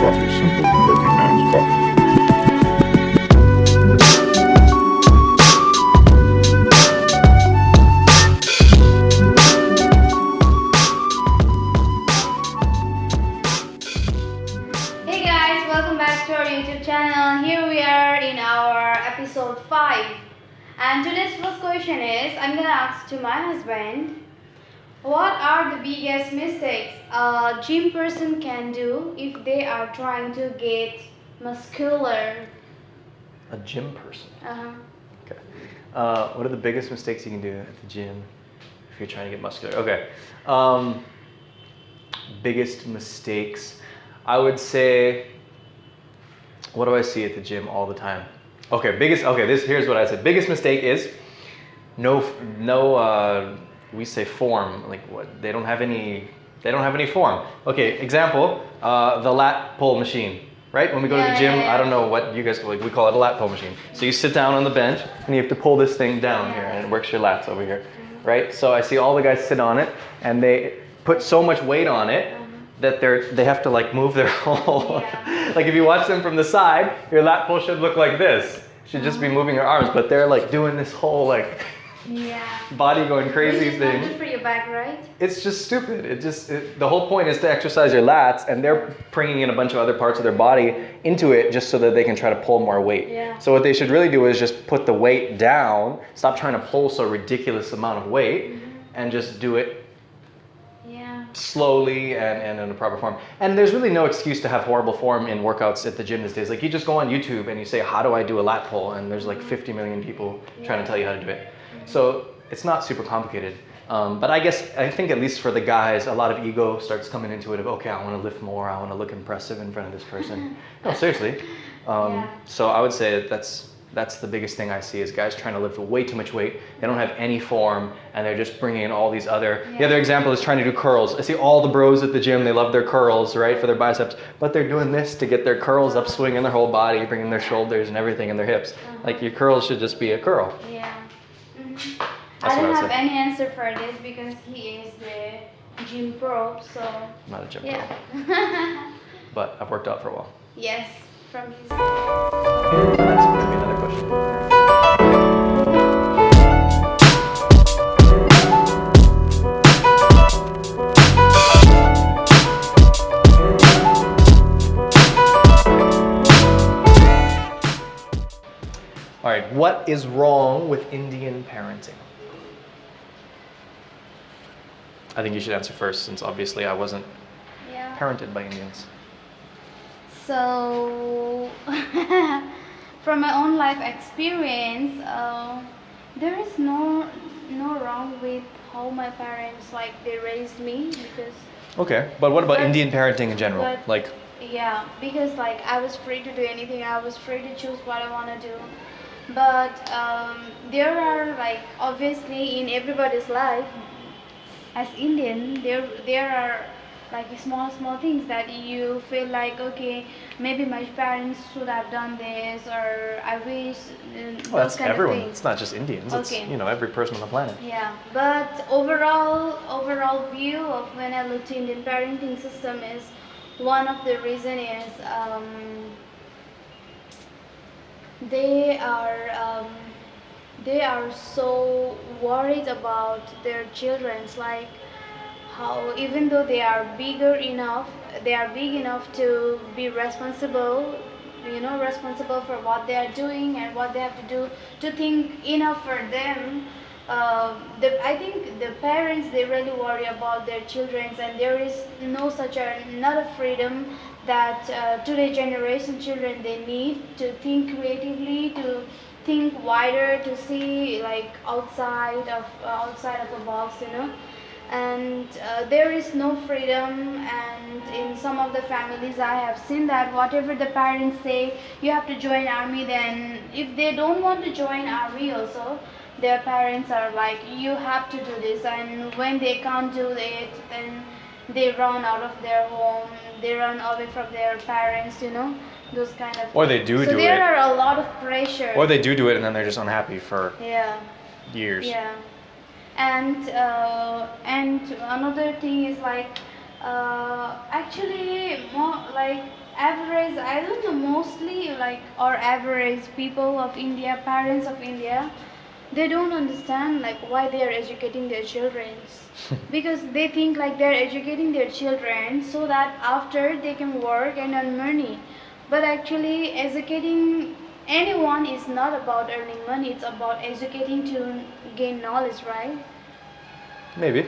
coffee, simple working man's coffee. Hey guys, welcome back to our YouTube channel. Here we are in our episode 5. And today's first question is, I'm gonna ask to my husband, what are the biggest mistakes a gym person can do if they are trying to get muscular? A gym person. Uh-huh. Okay. What are the biggest mistakes you can do at the gym if you're trying to get muscular? Okay. Biggest mistakes. I would say, what do I see at the gym all the time? Okay, here's what I said. Biggest mistake is no, we say form, like what, they don't have any form. Okay, example, the lat pull machine, right? When we go to the gym, I don't know what you guys call it, we call it a lat pull machine. So you sit down on the bench and you have to pull this thing down here and it works your lats over here, right? So I see all the guys sit on it and they put so much weight on it that they have to like move their whole, like if you watch them from the side, your lat pull should look like this. Should just be moving your arms, but they're like doing this whole like body going crazy thing. It's not good for your back, right? It's just stupid. The whole point is to exercise your lats, and they're bringing in a bunch of other parts of their body into it just so that they can try to pull more weight. Yeah. So what they should really do is just put the weight down, stop trying to pull so ridiculous amount of weight, and just do it slowly and in a proper form. And there's really no excuse to have horrible form in workouts at the gym these days. Like you just go on YouTube and you say, how do I do a lat pull? And there's like 50 million people trying to tell you how to do it. So it's not super complicated. But I think at least for the guys, a lot of ego starts coming into it of, okay, I want to lift more. I want to look impressive in front of this person. No, seriously. So I would say that's the biggest thing I see is guys trying to lift way too much weight. They don't have any form and they're just bringing in all these other, the other example is trying to do curls. I see all the bros at the gym, they love their curls, right, for their biceps, but they're doing this to get their curls up, swinging their whole body, bringing their shoulders and everything and their hips. Like your curls should just be a curl. Yeah. I don't have any answer for this because he is the gym pro, so. I'm not a gym pro. But I've worked out for a while. Yes, from his. That's maybe another question. All right, what is wrong with Indian parenting? I think you should answer first, since obviously I wasn't parented by Indians. So, from my own life experience, there is no wrong with how my parents they raised me because. Okay, but what about Indian parenting in general? Because I was free to do anything. I was free to choose what I want to do. But there are obviously in everybody's life, as Indian, there are small things that you feel okay, maybe my parents should have done this, or I wish. Well, that's everyone. It's not just Indians. Okay. It's every person on the planet. Yeah, but overall view of when I look to Indian parenting system is one of the reason is they are so worried about their children's how even though they are big enough to be responsible for what they are doing and what they have to do to think enough for them. I think the parents, they really worry about their children, and there is not a freedom that today generation children they need to think creatively, to think wider, to see outside of the box, and there is no freedom. And in some of the families I have seen that whatever the parents say, you have to join army, then if they don't want to join army also, their parents are you have to do this, and when they can't do it, then they run out of their home, they run away from their parents, those kind of or they do it. So there are a lot of pressure, or they do it and then they're just unhappy for years. And another thing is actually actually more like average, I don't know, mostly like or average people of India, parents of India, they don't understand like why they are educating their children, because they think like they're educating their children so that after they can work and earn money. But actually educating anyone is not about earning money, it's about educating to gain knowledge, right? Maybe.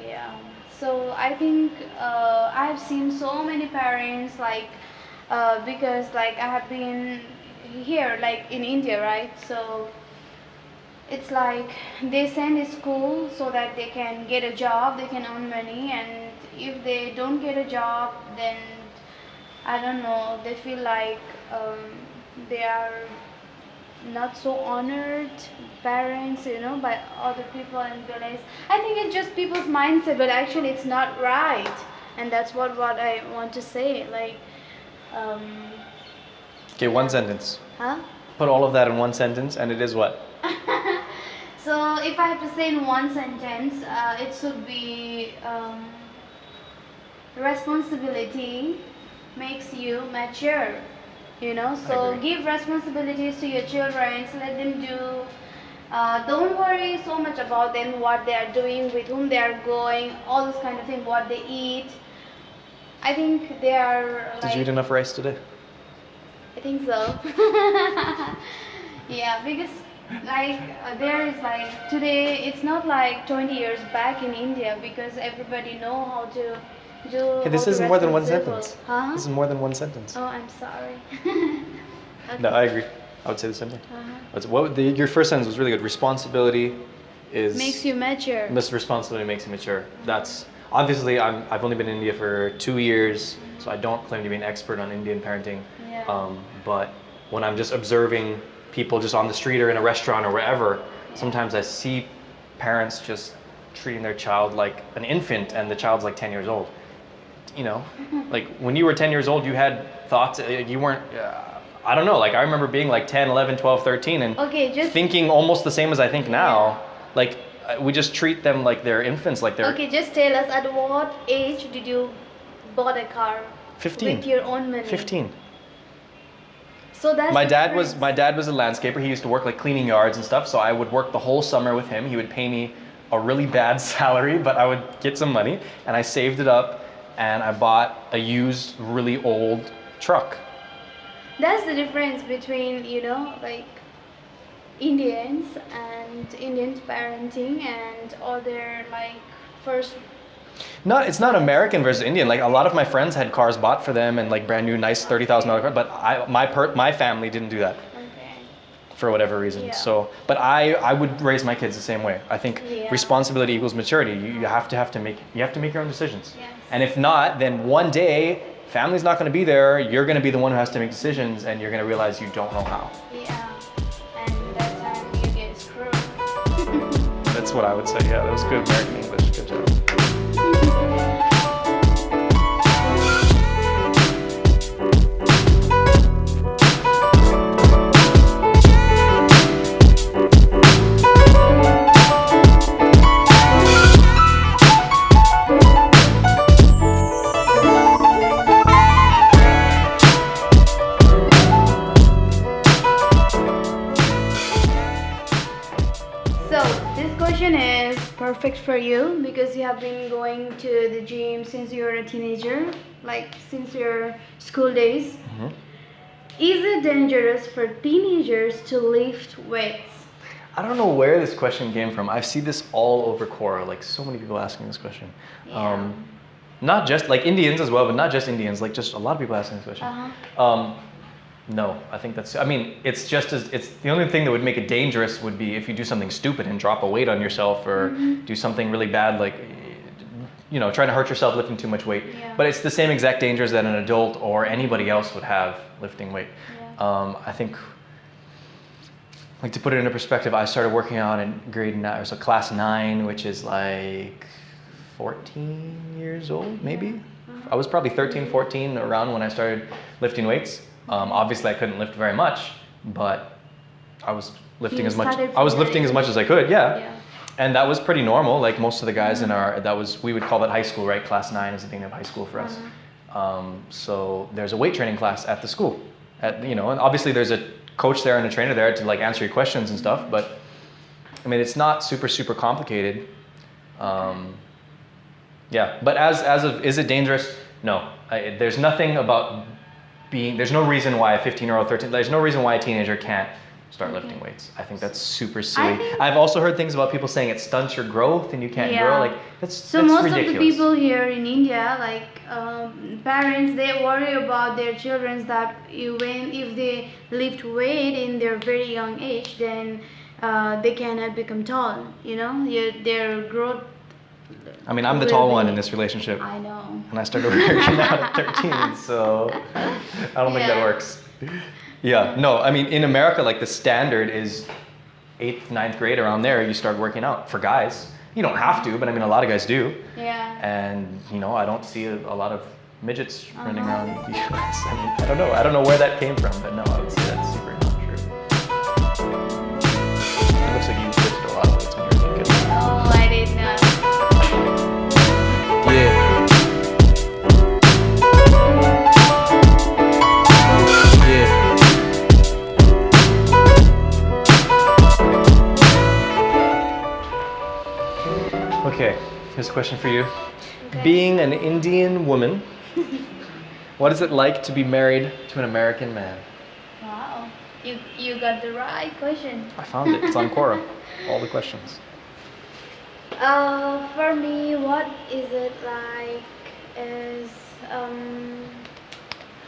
Yeah. So I think I've seen so many parents like because like I have been here like in India, right? So it's like they send to school so that they can get a job, they can earn money, and if they don't get a job, then I don't know, they feel like they are not so honored parents, by other people in village. I think it's just people's mindset, but actually it's not right, and that's what I want to say. Like, Okay, one sentence. huh? Put all of that in one sentence, and it is what? So if I have to say in one sentence, it should be responsibility makes you mature. So agree. give responsibilities to your children, so let them do. Don't worry so much about them, what they are doing, with whom they are going, all those kind of things, what they eat. I think they are like. Did you eat enough rice today? I think so. Yeah, because like there is like today, it's not like 20 years back in India, because everybody know how to do. Hey, this how to isn't more than one responsible. sentence. Huh? This is more than one sentence. Oh, I'm sorry. Okay. No, I agree. I would say the same thing. Your first sentence was really good. Responsibility is Makes you mature. This responsibility makes you mature. That's obviously I've only been in India for 2 years, so I don't claim to be an expert on Indian parenting. Yeah. But when I'm just observing people just on the street or in a restaurant or wherever, sometimes I see parents just treating their child like an infant, and the child's like 10 years old. Like when you were 10 years old, you had thoughts. You weren't. I don't know. Like I remember being like 10, 11, 12, 13, and thinking almost the same as I think now. Like we just treat them like they're infants, like they're. Okay, just tell us, at what age did you bought a car? 15. With your own money. 15. So that's My the dad difference. was a landscaper. He used to work like cleaning yards and stuff. So I would work the whole summer with him. He would pay me a really bad salary, but I would get some money, and I saved it up, and I bought a used, really old truck. That's the difference between, like Indians and Indians parenting and other like first. No, it's not American versus Indian. Like a lot of my friends had cars bought for them and like brand new, nice $30,000 car, but my family didn't do that Okay. for whatever reason. Yeah. So, but I would raise my kids the same way. I think responsibility equals maturity. You have to make your own decisions. Yes. And if not, then one day family's not going to be there. You're going to be the one who has to make decisions, and you're going to realize you don't know how. Yeah. And that time you get screwed. That's what I would say. Yeah, that was good American English. Good job. Is perfect for you because you have been going to the gym since you were a teenager, like since your school days. Mm-hmm. Is it dangerous for teenagers to lift weights? I don't know where this question came from. I see this all over Quora, like so many people asking this question. Yeah. Not just like Indians as well, but not just Indians, like just a lot of people asking this question. Uh-huh. No, I think it's the only thing that would make it dangerous would be if you do something stupid and drop a weight on yourself, or do something really bad, like, trying to hurt yourself lifting too much weight. Yeah. But it's the same exact dangers that an adult or anybody else would have lifting weight. Yeah. I think, like to put it into perspective, I started working out in grade 9, so class 9, which is like 14 years old, maybe? I was probably 13, 14 around when I started lifting weights. Obviously, I couldn't lift very much, but I was lifting as much. I was lifting as much as I could. Yeah. And that was pretty normal. Like most of the guys in we would call that high school, right? Class 9 is the beginning of high school for us. So there's a weight training class at the school, and obviously there's a coach there and a trainer there to like answer your questions and stuff. But I mean, it's not super complicated. Yeah, but as of, is it dangerous? No, there's nothing about there's no reason why a 15-year-old, there's no reason why a teenager can't start lifting weights. I think that's super silly. I've also heard things about people saying it stunts your growth and you can't grow. Like that's most ridiculous. of the people here in India, like parents, they worry about their children that if they lift weight in their very young age, then they cannot become tall. Their growth. I mean, I'm the tall one in this relationship. I know. And I started working out at 13, so I don't think that works. Yeah, no, I mean, in America, like the standard is 8th, 9th grade, around there, you start working out for guys. You don't have to, but I mean, a lot of guys do. Yeah. And, I don't see a lot of midgets running around the US. I mean, I don't know where that came from, but no, I would say that's super not true. It looks like you lifted a lot of weights when you were a kid. Oh, I did not. Yeah. Okay, here's a question for you. Okay. Being an Indian woman, what is it like to be married to an American man? Wow, you got the right question. I found it. It's on Quora. All the questions. For me, what is it like is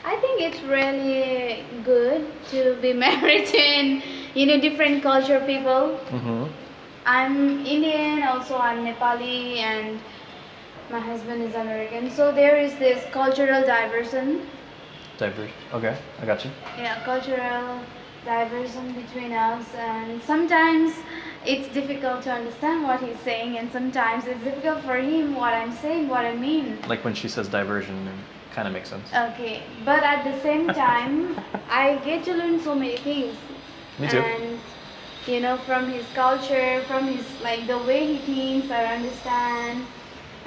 I think it's really good to be married in different culture people. Mm-hmm. I'm Indian, also I'm Nepali, and my husband is American. So there is this cultural diversion. Okay, I got you. Yeah, cultural diversion between us, and sometimes it's difficult to understand what he's saying, and sometimes it's difficult for him what I'm saying, what I mean. Like when she says diversion, it kind of makes sense. Okay, but at the same time, I get to learn so many things. Me too. And from his culture, from his like the way he thinks, I understand,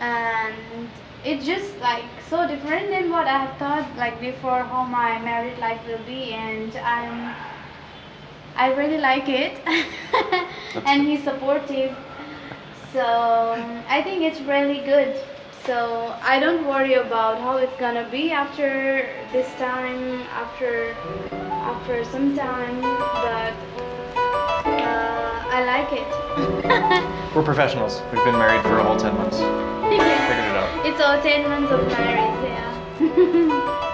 and it's just like so different than what I have thought like before how my married life will be, and I really like it. And he's supportive, so I think it's really good. So I don't worry about how it's gonna be after this time, after some time, but I like it. We're professionals. We've been married for a whole 10 months. Yeah. Figured it out. It's all 10 months of marriage, yeah.